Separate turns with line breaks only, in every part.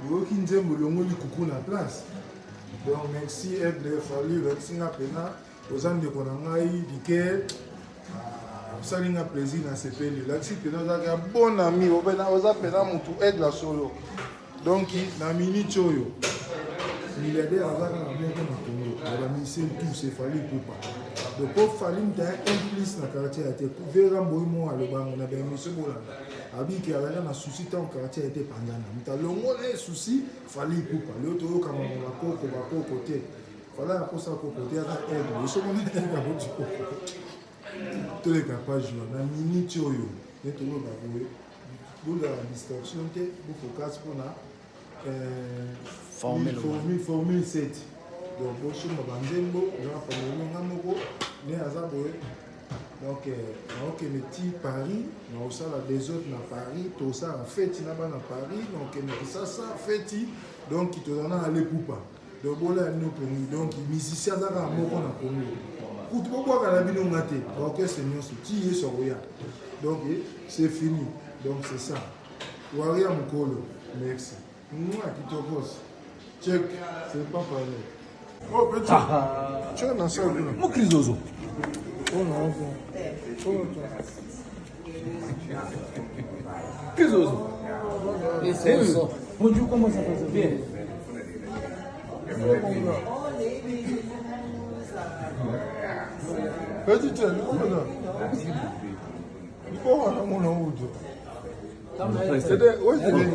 Vous qui nous aimez le monde du coucou na place. Donc merci Aigle Fallu, merci na pena. Aux âmes de Konangaï, Diké. Ça a plaisir dans ce pays. Là, si tu as un bon ami, on a pena mon tout Aigle la solo. Donc, na minute choyo. Milliardaire à la bien comme un Congo. On a mis tout, c'est fallu pour pas. Donc, pour fallu un plus dans le quartier a été couvert en boyau à le banc. On a bien mis ce mot-là. Abi qui a un souci tant que quartier a été pendant. Mais t'as le mot les soucis, fallu pour pas. Le autre comme on va pas côté. Fallait la poste à côté à Aigle. Le second est un gars du côté. Tous les capages, on a minute choyo. Et tout le monde va jouer. Pour la distraction, pour focus pour la formule 7. Donc, je suis donc, Paris, des autres dans Paris, tout ça en fait, dans Paris, donc, ça fait, donc, il te donne à aller pour pas. Donc, donc, les musiciens dans la mort, pour tout le monde, donc, c'est fini. Donc, c'est ça. Waria Mukolo, merci. Moi, qui te pose. Check, c'est pas parler. Oh, petit. Tu es dans ça.
Mon crisozo.
Oh non,
Crisozo. Et c'est ça. Bonjour, comment ça passe bien?
Petit, tu es là. Il faut avoir mon nom. C'est des. Oui, c'est des.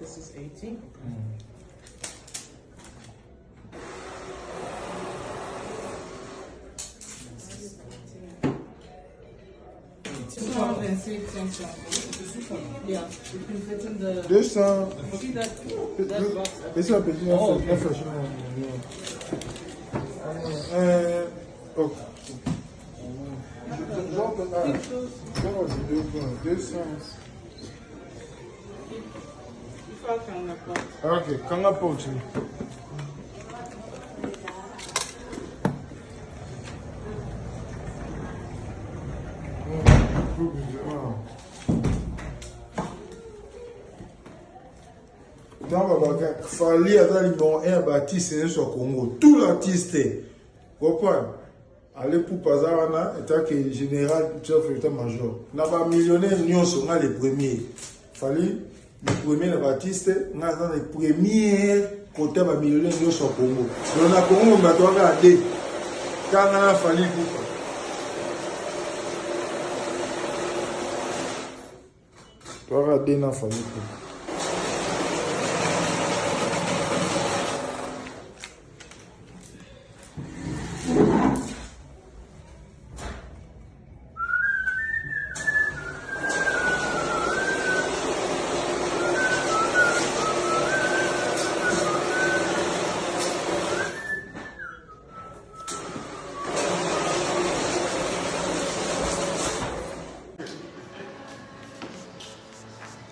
This is 18. Yeah, you can fit in the.
200.
See that box?
It's a bit more professional. Okay. 200. Ok, quand on pode. Donc, Fali a un bâtisse sur Congo. Tout l'artiste, comprends? Allez pour Pazarana, étant que général, chef état-major. N'a pas millionnaire, nous sommes les premiers. Fali. Le premier Baptiste, nous avons les premiers côtés de millionnaires au Congo. Dans le Congo, on a regardé quand on a fallu pour. Tu as regardé dans la famille.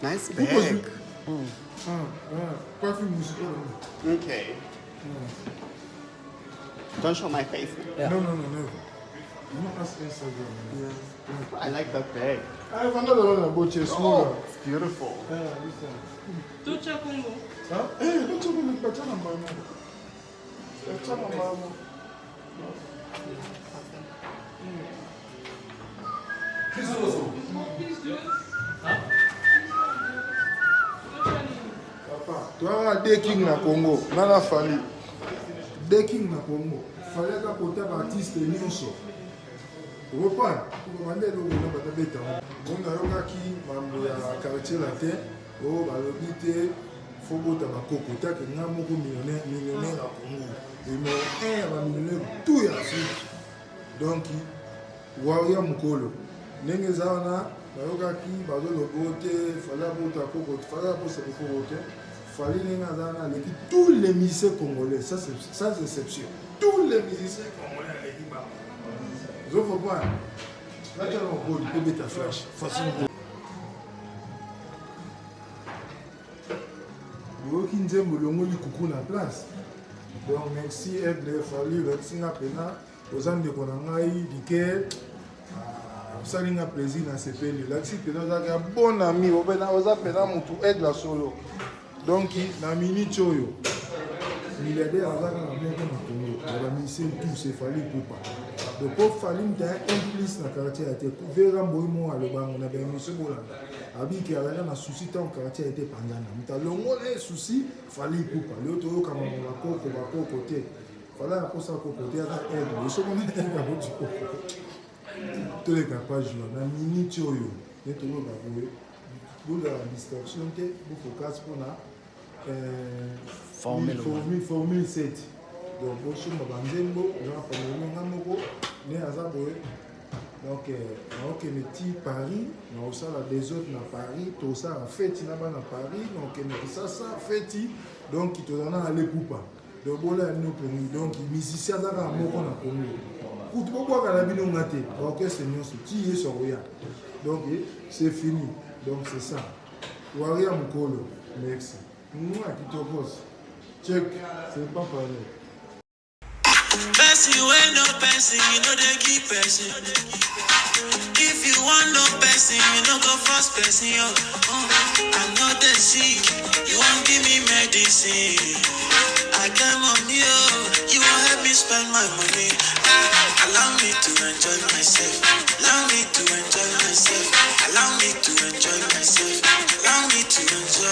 Nice bag. Okay. Don't show my face.
Yeah. No, never. You ask Instagram.
Yeah. I like that bag.
I have another one about your smaller.
Oh, it's beautiful.
Yeah, this one.
Tucha Congo.
Huh? Hey, don't tell me the pachana mama. Pachana mama. Tu as des kings na Congo, nana fali. Des kings na Congo. Fallait qu'à côté d'artiste nyonso. Vous comprenez? Vous demandez le nom de bêta. On a yoga qui mambo ya quartier latin. Oh, bah le bité. Faut boire ma coco. T'as que n'a moko millionnaire à Congo. Et mais millionnaire tout y a Afrique. Donc, Waria Mukolo. Nengezana. Yoga qui bazo le beauté. Fallait boire coco. Fallait boire ce coco. Fallait les tous les musiciens congolais, ça c'est sans exception. Tous les musiciens congolais à l'équipe. Vous comprenez? Là tu as un goal, tu peux mettre ta flash. Facilement. Vous qui nous aimez le monde du coucou na place. Donc merci Aigle Fallu, merci nga pena. Aux âmes de Konangaï, Dike, Salinga plaisir dans ce pays. Là, si tu es un bon ami, on va pena mon tout Aigle solo. Donc, na minute choyo. Milliardaire à la maison de la mission tout c'est fallu pour pas. Donc pour fallu d'un implice dans le quartier a été couvert en boyau à le banc on avait mis ce boulot. Abi qui avait un souci tant quartier a été pendant. Mais le mot les soucis fallu pour pas. L'autre comme on la coque va côté. Fallait à cause à côté à aide. Le second est un gars du côté. Tous les capages là na minute choyo. Les tout le monde pour la distraction pour focus pour la Formule 7. Donc, je suis donc, Paris, on a des autres à Paris, tout ça a fait à Paris, donc ça fait donc il te donne à aller pour pas. Donc, voilà, donc, les musiciens dans la mot qu'on a connu. Pourquoi la vie nous a été, ok, c'est nous, qui est sur rien. Donc, c'est fini. Donc, c'est ça. Waria Mukolo, merci. Moi, qui te pose. Check, c'est pas pareil.
Person when no person, you know they keep person. If you want no person, you know go first person, yo. I know they sick, you won't give me medicine. I got money, yo. You won't help me spend my money. Allow me to enjoy myself. Allow me to enjoy myself. Allow me to enjoy myself. Allow me to enjoy.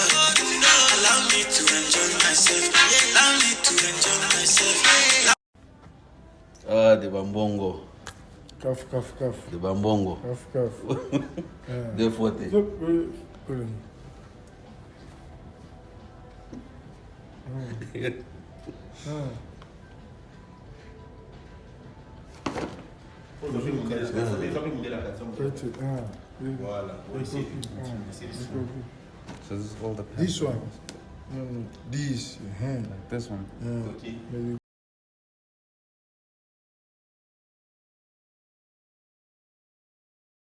Allow me to enjoy myself. Allow me to enjoy myself.
Ah, de Bambongo.
Caf.
De Bambongo.
Caf.
De Forte.
Voilà.
So this is all the
This one. This.
like this one.
Okay.